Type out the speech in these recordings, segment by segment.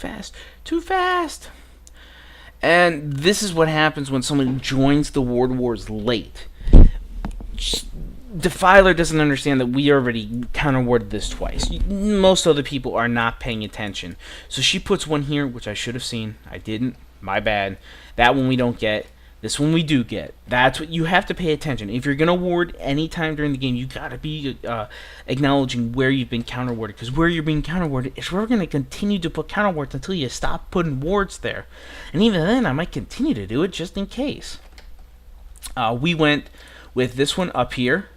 fast. Too fast. And this is what happens when someone joins the ward wars late. Defiler doesn't understand that we already counter-warded this twice. Most other people are not paying attention. So she puts one here, which I should have seen. I didn't. My bad. That one we don't get. This one we do get. That's what you have to pay attention. If you're going to ward any time during the game, you got to be acknowledging where you've been counter-warded. Because where you're being counter-warded is where we're going to continue to put counter-wards until you stop putting wards there. And even then, I might continue to do it just in case. We went with this one up here.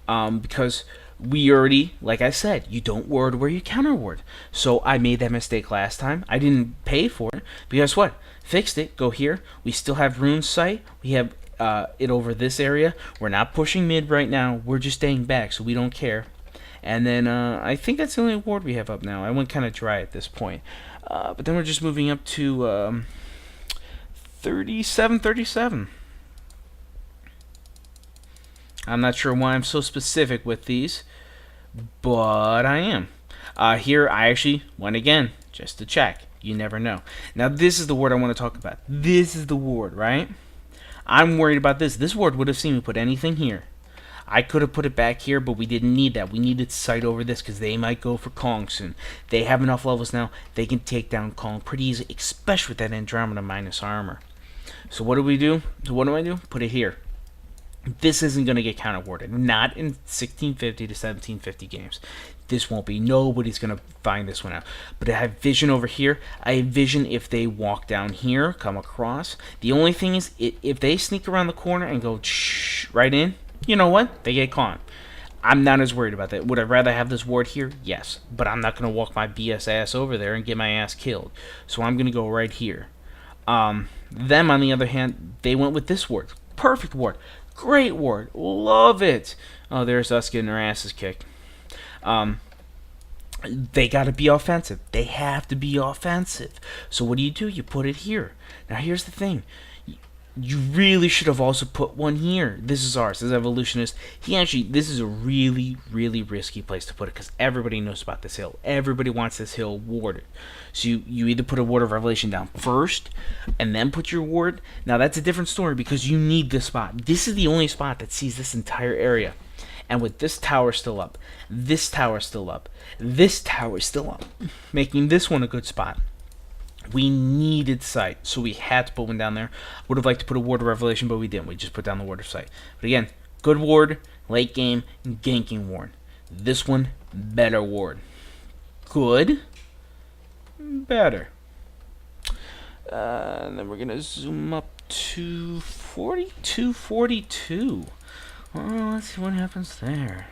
Because we already, like I said, you don't ward where you counter ward. So I made that mistake last time. I didn't pay for it. But guess what? Fixed it. Go here. We still have rune sight. We have it over this area. We're not pushing mid right now. We're just staying back, so we don't care. And then I think that's the only ward we have up now. I went kind of dry at this point. But then we're just moving up to 37. I'm not sure why I'm so specific with these, but I am. Here, I actually went again, just to check. You never know. Now, this is the ward I want to talk about. This is the ward, right? I'm worried about this. This ward would have seen me put anything here. I could have put it back here, but we didn't need that. We needed sight over this because they might go for Kong soon. They have enough levels now. They can take down Kong pretty easy, especially with that Andromeda minus armor. So what do we do? So what do I do? Put it here. This isn't going to get counter-warded. Not in 1650 to 1750 games. This won't be. Nobody's going to find this one out. But I have vision over here. I have vision if they walk down here, come across. The only thing is, if they sneak around the corner and go right in, you know what? They get caught. I'm not as worried about that. Would I rather have this ward here? Yes. But I'm not going to walk my BS ass over there and get my ass killed. So I'm going to go right here. Them, on the other hand, they went with this ward. Perfect ward. Great ward. Love it. Oh, there's us getting our asses kicked. They got to be offensive. They have to be offensive. So what do? You put it here. Now, here's the thing. You really should have also put one here. This is ours. This is Evolutionist. This is a really, really risky place to put it because everybody knows about this hill. Everybody wants this hill warded. So you either put a Ward of Revelation down first and then put your ward. Now, that's a different story because you need this spot. This is the only spot that sees this entire area. And with this tower still up, this tower still up, this tower still up, making this one a good spot. We needed sight, so we had to put one down there. Would have liked to put a Ward of Revelation, but we didn't. We just put down the Ward of Sight. But again, good ward, late game, ganking ward. This one, better ward. Good, better. And then we're going to zoom up to 42. Oh, let's see what happens there.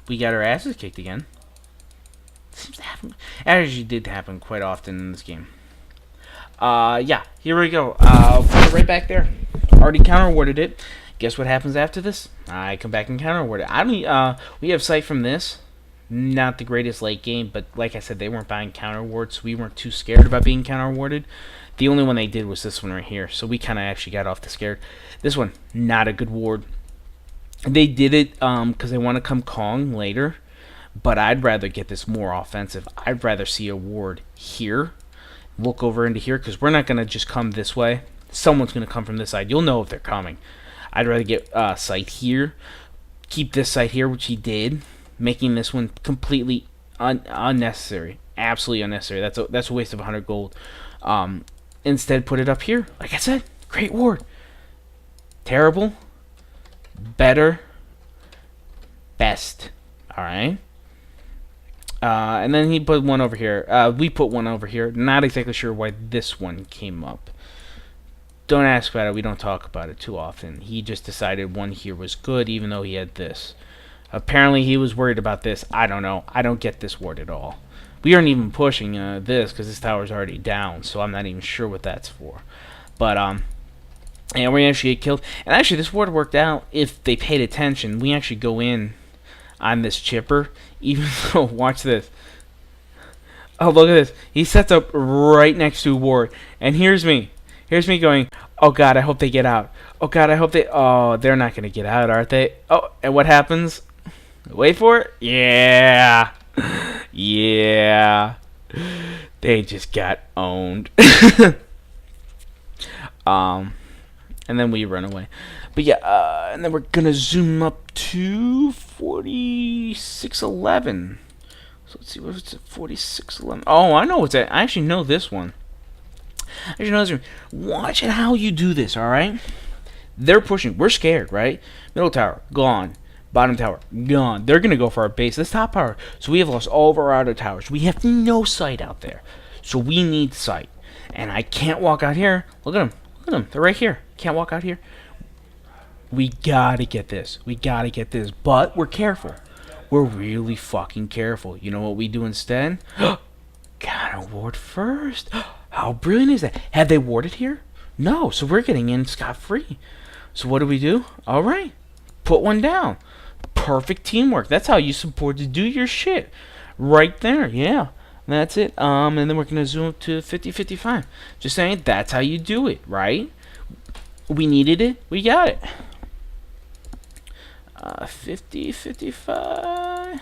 We got our asses kicked again. Seems to happen. Actually, did happen quite often in this game. Yeah, here we go. Put it right back there. Already counter-warded it. Guess what happens after this? I come back and counter-ward it. I mean, we have sight from this. Not the greatest late game, but like I said, they weren't buying counter-wards, so we weren't too scared about being counter-warded. The only one they did was this one right here, so we kind of actually got off the scared. This one, not a good ward. They did it because they want to come Kong later. But I'd rather get this more offensive. I'd rather see a ward here. Look over into here, because we're not going to just come this way. Someone's going to come from this side. You'll know if they're coming. I'd rather get sight here. Keep this sight here, which he did. Making this one completely unnecessary. Absolutely unnecessary. That's a waste of 100 gold. Instead, put it up here. Like I said, great ward. Terrible. Better. Best. Alright. And then he put one over here. We put one over here. Not exactly sure why this one came up. Don't ask about it. We don't talk about it too often. He just decided one here was good, even though he had this. Apparently, he was worried about this. I don't know. I don't get this ward at all. We aren't even pushing this because this tower's already down, so I'm not even sure what that's for. But, and we actually get killed. And actually, this ward worked out if they paid attention. We actually go in on this chipper, even though, watch this. Oh, look at this. He sets up right next to a ward. And here's me. Here's me going, oh god, I hope they get out. Oh god, I hope they... Oh, they're not going to get out, aren't they? Oh, and what happens? Wait for it. Yeah. Yeah. They just got owned. um, and then we run away. But yeah, and then we're gonna zoom up to 4611. So let's see, what's it? 4611. Oh, I know what's that. I actually know this one. Watch it how you do this, alright? They're pushing. We're scared, right? Middle tower, gone. Bottom tower, gone. They're going to go for our base. This top tower. So we have lost all of our outer towers. We have no sight out there. So we need sight. And I can't walk out here. Look at them. Look at them. They're right here. Can't walk out here. We got to get this. We got to get this. But we're careful. We're really fucking careful. You know what we do instead? Counter ward first. How brilliant is that? Have they warded here? No. So we're getting in scot-free. So what do? All right. Put one down. Perfect teamwork. That's how you support to do your shit. Right there. Yeah. That's it. And then we're going to zoom up to 50-55. Just saying, that's how you do it, right? We needed it. We got it. 50-55.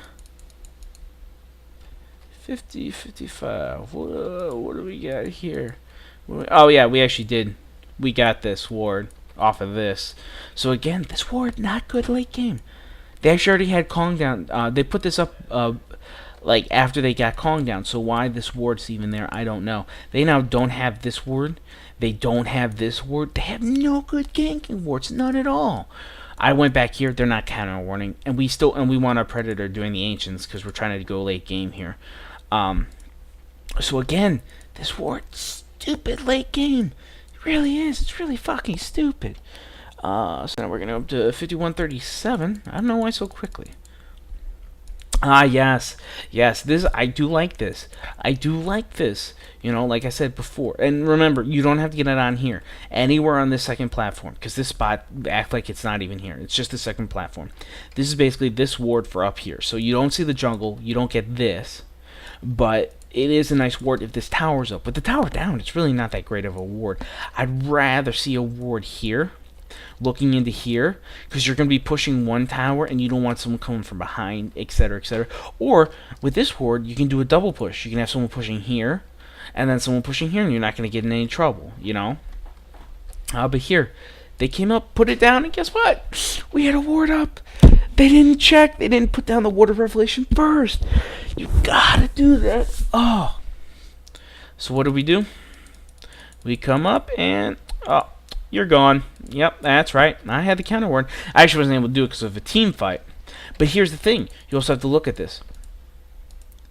50-55. What do we got here? Oh, yeah, we actually did. We got this ward off of this. So, again, this ward, not good late game. They actually already had Kong down. They put this up like after they got Kong down. So why this ward's even there, I don't know. They now don't have this ward. They don't have this ward. They have no good ganking wards. None at all. I went back here. They're not counter warning. And we want our Predator doing the Ancients because we're trying to go late game here. So again, this ward's stupid late game. It really is. It's really fucking stupid. So now we're going to up to 5137. I don't know why so quickly. Yes. This I do like this. You know, like I said before. And remember, you don't have to get it on here. Anywhere on this second platform, because this spot act like it's not even here. It's just the second platform. This is basically this ward for up here. So you don't see the jungle. You don't get this, but it is a nice ward if this tower's up. With the tower down, it's really not that great of a ward. I'd rather see a ward here, looking into here, because you're going to be pushing one tower and you don't want someone coming from behind, etc., etc. Or with this ward, you can do a double push. You can have someone pushing here and then someone pushing here, and you're not going to get in any trouble, you know. But here, they came up, put it down, and guess what? We had a ward up. They didn't check. They didn't put down the ward of revelation first. You gotta do that. Oh. So what do? We come up and you're gone. Yep, that's right. I had the counter ward. I actually wasn't able to do it because of a team fight. But here's the thing. You also have to look at this.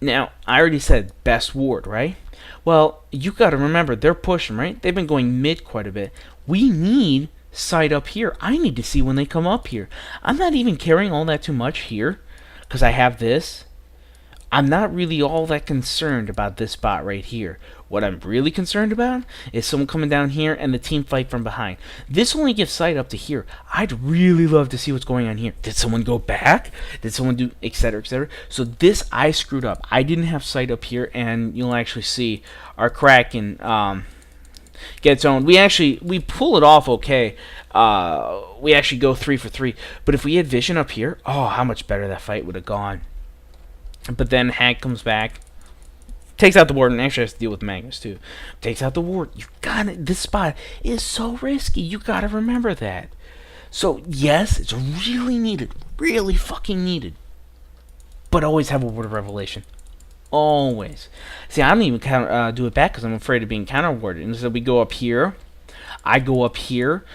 Now, I already said best ward, right? Well, you got to remember, they're pushing, right? They've been going mid quite a bit. We need sight up here. I need to see when they come up here. I'm not even caring all that too much here because I have this. I'm not really all that concerned about this spot right here. What I'm really concerned about is someone coming down here and the team fight from behind. This only gives sight up to here. I'd really love to see what's going on here. Did someone go back? Did someone do etc., etc.? So this I screwed up. I didn't have sight up here, and you'll actually see our Kraken gets owned. We pull it off okay. We actually go 3 for 3. But if we had vision up here, oh, how much better that fight would have gone. But then Hank comes back, takes out the ward, and actually has to deal with Magnus too. Takes out the ward. You got it. This spot is so risky. You got to remember that. So yes, it's really needed, really fucking needed. But always have a word of revelation. Always. See, I don't even do it back because I'm afraid of being counter warded. Instead, we go up here. I go up here.